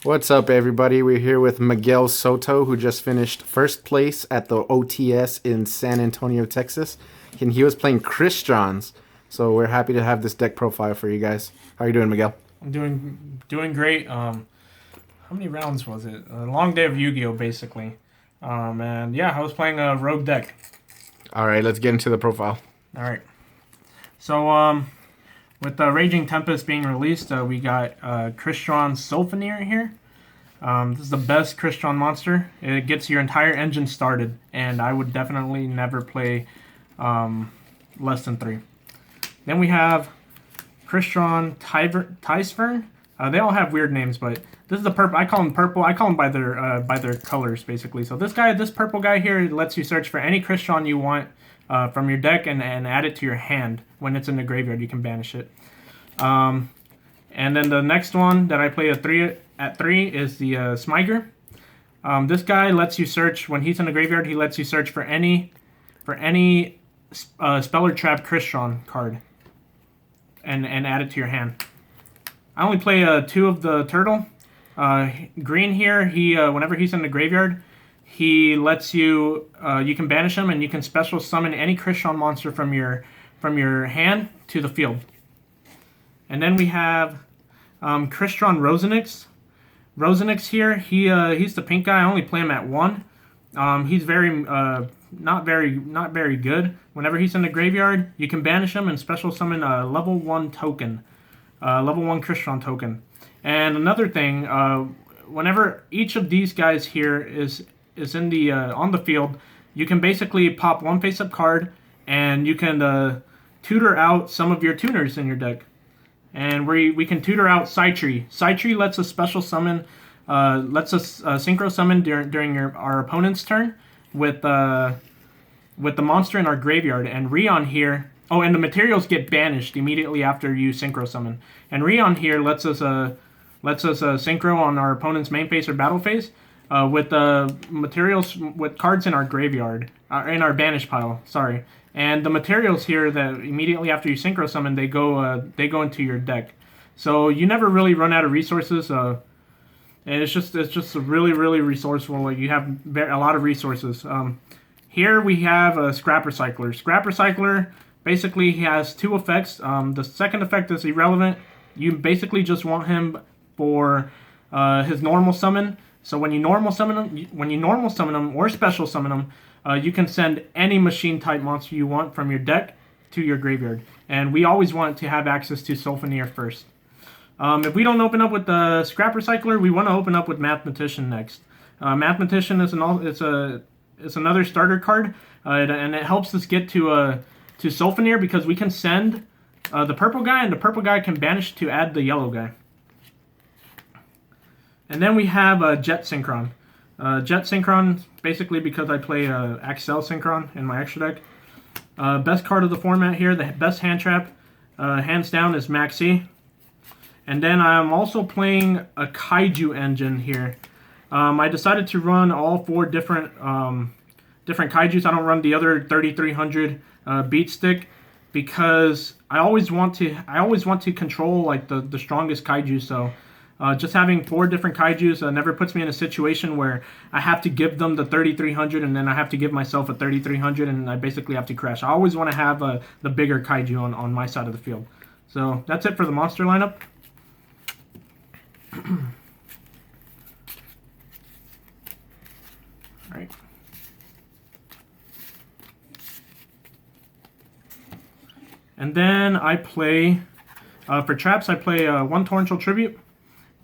What's up, everybody? We're here with Miguel Soto, who just finished first place at the OTS in San Antonio, Texas. And he was playing Crystrons. So we're happy to have this deck profile for you guys. How are you doing, Miguel? I'm doing great. How many rounds was it? A long day of Yu-Gi-Oh, basically. And yeah, I was playing a rogue deck. All right, let's get into the profile. All right. So with the Raging Tempest being released, we got Crystron Sulfonier here. This is the best Crystron monster. It gets your entire engine started, and I would definitely never play less than 3. Then we have Crystron Tysfern. They all have weird names, but this is the purple. I call them purple. I call them by their colors, basically. So this purple guy here lets you search for any Crystron you want from your deck and add it to your hand. When it's in the graveyard, you can banish it. And then the next one that I play at three is the Smiger. This guy lets you search when he's in the graveyard. He lets you search for any spell or trap Crystron card and add it to your hand. I only play 2 of the turtle. Green here, he whenever he's in the graveyard, he lets you you can banish him and you can special summon any Crystron monster from your hand to the field. And then we have Crystron Rosenix. Rosenix here, he's the pink guy. I only play him at 1. He's not very good. Whenever he's in the graveyard, you can banish him and special summon a level 1 token. Level 1 Crystron token. And another thing, whenever each of these guys here is in the on the field, you can basically pop 1 face-up card, and you can tutor out some of your tuners in your deck. And we can tutor out Psytree. Psytree lets us special summon, lets us synchro summon during our opponent's turn with the monster in our graveyard. And Rion here. Oh, and the materials get banished immediately after you synchro summon. And Rion here lets us synchro on our opponent's main phase or battle phase with materials with cards in our graveyard, in our banish pile. Sorry. And the materials here that immediately after you synchro summon, they go into your deck. So you never really run out of resources. And it's just really resourceful. Like, you have a lot of resources. Here we have a Scrap Recycler. Scrap Recycler. Basically, he has 2 effects. The second effect is irrelevant. You basically just want him for his normal summon. So when you normal summon him, or special summon him, you can send any machine type monster you want from your deck to your graveyard. And we always want to have access to Sulfonier first. If we don't open up with the Scrap Recycler, we want to open up with Mathematician next. Mathematician is another starter card, and it helps us get to Sulfonier because we can send the purple guy, and the purple guy can banish to add the yellow guy. And then we have Jet Synchron. Jet Synchron, basically because I play Axel Synchron in my extra deck. Best card of the format here, the best hand trap, hands down, is Maxi. And then I'm also playing a Kaiju engine here. I decided to run all 4 different Kaijus. I don't run the other 3300 beat stick because I always want to control like the strongest Kaiju. So just having 4 different Kaijus never puts me in a situation where I have to give them the 3300 and then I have to give myself a 3300 and I basically have to crash. I always want to have the bigger Kaiju on my side of the field. So that's it for the monster lineup. All right. And then I play, for traps, I play 1 Torrential Tribute.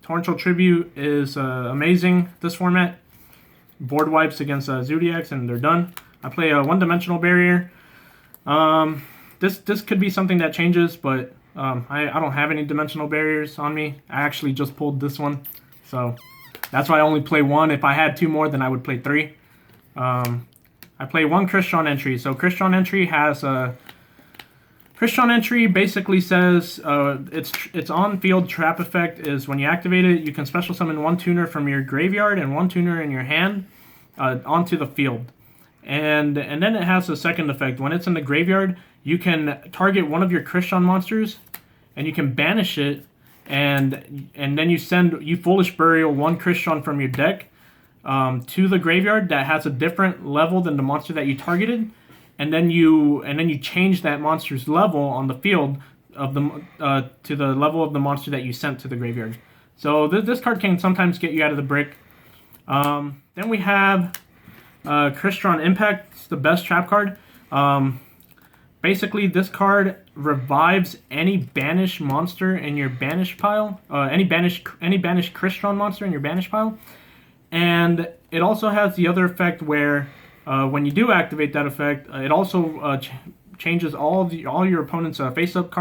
Torrential Tribute is amazing, this format. Board wipes against Zodiacs, and they're done. I play a 1-dimensional barrier. This could be something that changes, but I don't have any dimensional barriers on me. I actually just pulled this one, so that's why I only play 1. If I had 2 more, then I would play 3. I play 1 Crystron entry. So Crystron entry has Crystron entry basically says its on-field trap effect is when you activate it, you can special summon 1 tuner from your graveyard and 1 tuner in your hand onto the field. And then it has a second effect. When it's in the graveyard, you can target one of your Crystron monsters, and you can banish it and then you Foolish Burial one Crystron from your deck to the graveyard that has a different level than the monster that you targeted, and then you change that monster's level on the field of the to the level of the monster that you sent to the graveyard. So this card can sometimes get you out of the brick. Then we have Crystron Impact. It's the best trap card. Basically, this card revives any banished monster in your banish pile. Any banished Crystron monster in your banish pile. And it also has the other effect where when you do activate that effect, it also changes all your opponent's face-up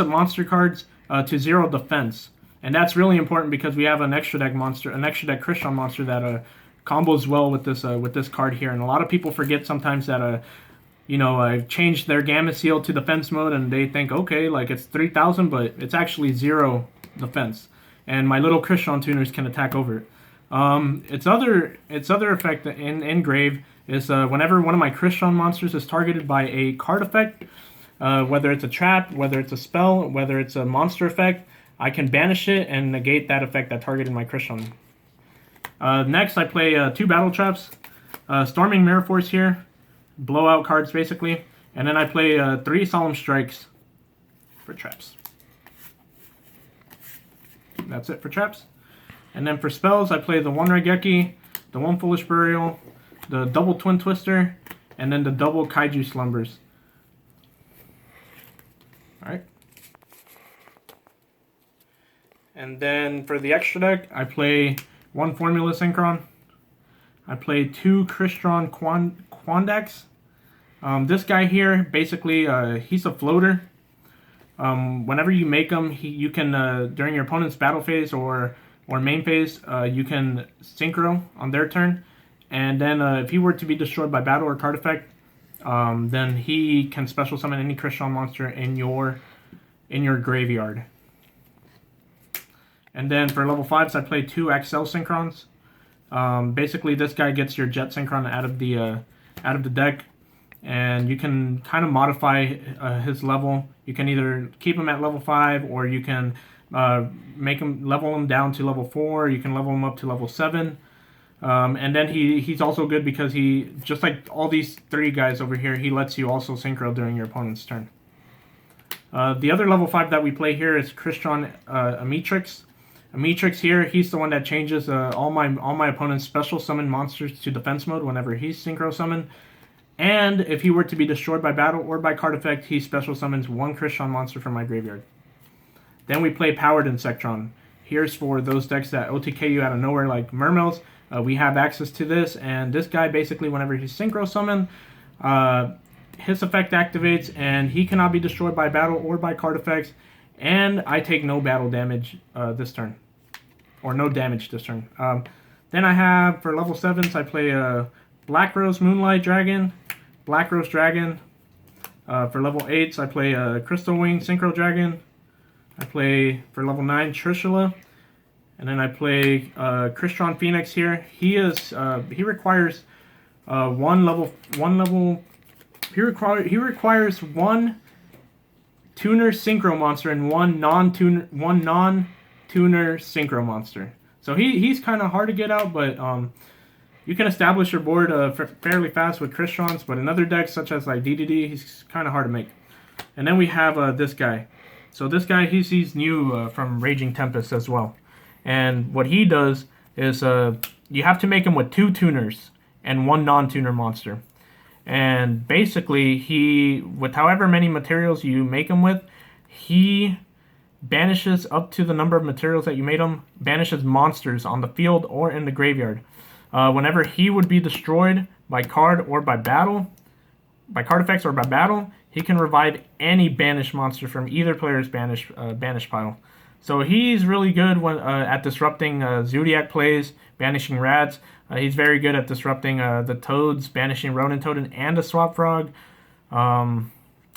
monster cards to 0 defense. And that's really important because we have an extra deck Crystron monster that combos well with this card here. And a lot of people forget sometimes that I've changed their Gamma Seal to defense mode, and they think, okay, like it's 3,000, but it's actually 0 defense. And my little Crystron tuners can attack over it. Its other effect in Grave is whenever one of my Crystron monsters is targeted by a card effect, whether it's a trap, whether it's a spell, whether it's a monster effect, I can banish it and negate that effect that targeted my Crystron. Next, I play 2 battle traps, Storming Mirror Force here, blowout cards basically, and then I play 3 Solemn Strikes for traps. That's it for traps. And then for spells, I play the 1 Raigeki, the 1 Foolish Burial, the double Twin Twister, and then the double Kaiju Slumbers. Alright. And then for the extra deck, I play 1 Formula Synchron. I play 2 Crystron Quandax. This guy here, basically, he's a floater. Whenever you make him, you can, during your opponent's battle phase or main phase, you can synchro on their turn, and then if he were to be destroyed by battle or card effect, then he can special summon any Crystron monster in your graveyard. And then for level 5s, I play 2 XL Synchrons. Basically, this guy gets your Jet Synchron out of the deck, and you can kind of modify his level. You can either keep him at level 5, or you can level him down to level 4. You can level him up to level 7. And then he's also good because he, just like all these 3 guys over here, he lets you also synchro during your opponent's turn. The other level 5 that we play here is Crystron Amitrix. Amitrix here, he's the one that changes all my opponent's special summon monsters to defense mode whenever he's synchro summoned. And if he were to be destroyed by battle or by card effect, he special summons 1 Crystron monster from my graveyard. Then we play Powered Insectron. Here's for those decks that OTK you out of nowhere like Mermails. We have access to this, and this guy basically, whenever he's synchro summoned, his effect activates, and he cannot be destroyed by battle or by card effects, and I take no battle damage this turn. Or no damage this turn. Then I have, for level 7s, I play Black Rose Moonlight Dragon, Black Rose Dragon. For level 8s, I play Crystal Wing Synchro Dragon. I play, for level 9, Trishula. And then I play Crystron Phoenix here. He requires he requires 1 tuner synchro monster and 1 non-tuner synchro monster. So he's kind of hard to get out, but you can establish your board fairly fast with Crystrons. But in other decks such as like DDD, he's kind of hard to make. And then we have this guy. So this guy, he's new from Raging Tempest as well. And what he does is you have to make him with 2 tuners and 1 non-tuner monster. And basically, with however many materials you make him with, he banishes up to the number of materials that you made him, banishes monsters on the field or in the graveyard. Whenever he would be destroyed by card or by battle, by card effects or by battle, he can revive any banished monster from either player's banish pile. So he's really good when at disrupting Zodiac plays, banishing rats. He's very good at disrupting the toads, banishing Ronin Toad and a Swap Frog.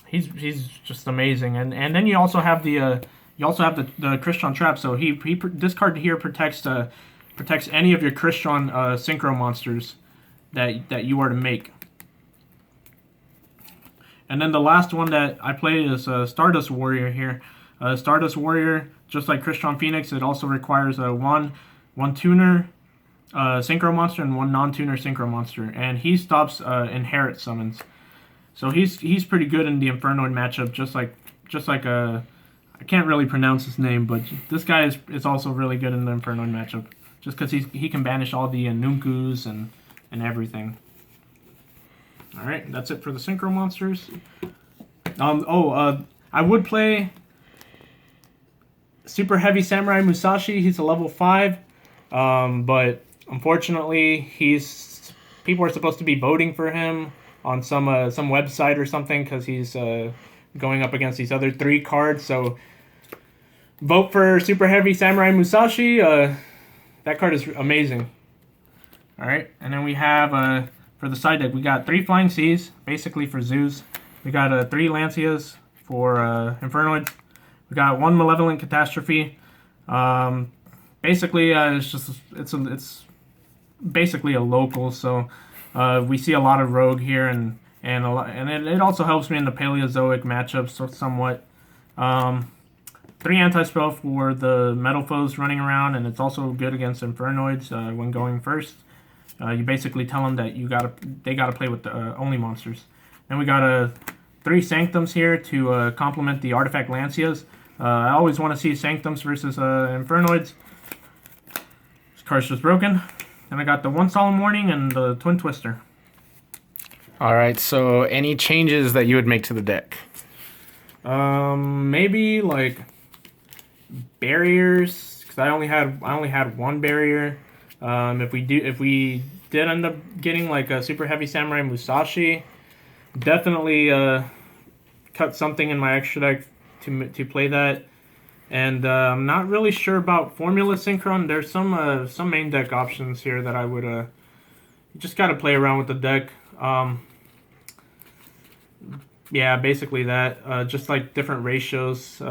He's just amazing. And then you also have the Crystron Trap. So this card here protects any of your Crystron synchro monsters that you are to make. And then the last one that I play is Stardust Warrior here. Stardust Warrior, just like Crystron Phoenix, it also requires a one tuner synchro monster and one non-tuner synchro monster, and he stops inherit summons. So he's pretty good in the Infernoid matchup, just like I can't really pronounce his name, but this guy is also really good in the Infernoid matchup, just because he can banish all the Nunkus and everything. All right, that's it for the synchro monsters. I would play Super Heavy Samurai Musashi. He's a level 5, but unfortunately, people are supposed to be voting for him on some website or something because he's going up against these other 3 cards. So vote for Super Heavy Samurai Musashi. That card is amazing. All right, and then we have for the side deck, we got 3 Flying Seas, basically for Zeus. We got 3 Lancias for Infernoid. We got 1 Malevolent Catastrophe. Basically, it's basically a local, so we see a lot of Rogue here, and it also helps me in the Paleozoic matchups somewhat. 3 anti-spell for the metal foes running around, and it's also good against Infernoids when going first. You basically tell them that they gotta play with the only monsters. Then we got 3 Sanctums here to complement the Artifact Lancias. I always want to see Sanctums versus Infernoids. This card's just broken. And I got the 1 Solemn Warning and the Twin Twister. All right, so any changes that you would make to the deck? Maybe like barriers, because I only had 1 barrier. If we did end up getting like a Super Heavy Samurai Musashi, definitely cut something in my extra deck to play that. And I'm not really sure about Formula Synchron. There's some main deck options here that I would you just got to play around with the deck. Yeah, basically that. Just like different ratios.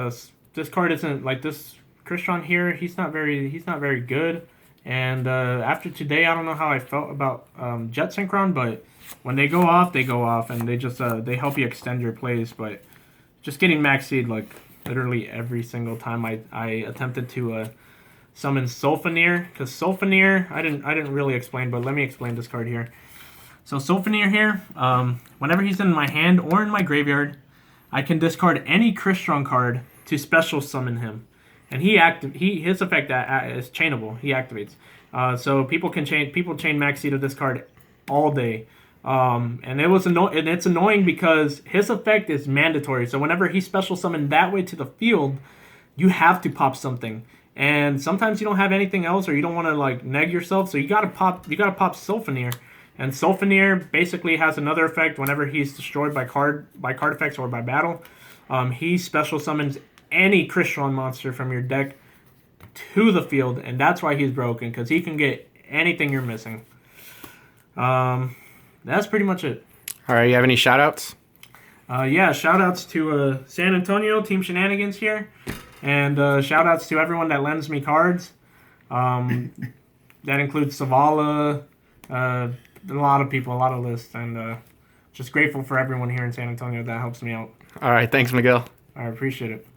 This card isn't like this Crystron here. He's not very good. And after today, I don't know how I felt about Jet Synchron, but when they go off, and they just they help you extend your plays. But just getting max seed like literally every single time I attempted to summon Sulfaneer, because Sulfaneer I didn't really explain, but let me explain this card here. So Sulfaneer here, whenever he's in my hand or in my graveyard, I can discard any Crystron card to special summon him. And his effect is chainable. He activates. So people chain max seed of this card all day. And it's annoying because his effect is mandatory. So whenever he special summoned that way to the field, you have to pop something. And sometimes you don't have anything else, or you don't want to like neg yourself. So you gotta pop Sulfaneer. And Sulfaneer basically has another effect whenever he's destroyed by card effects or by battle. He special summons any Crystron monster from your deck to the field, and that's why he's broken, because he can get anything you're missing. That's pretty much it. All right, you have any shout-outs? Yeah, shout-outs to San Antonio, Team Shenanigans here, and shout-outs to everyone that lends me cards. That includes Savala, a lot of people, a lot of lists, and just grateful for everyone here in San Antonio that helps me out. All right, thanks, Miguel. I appreciate it.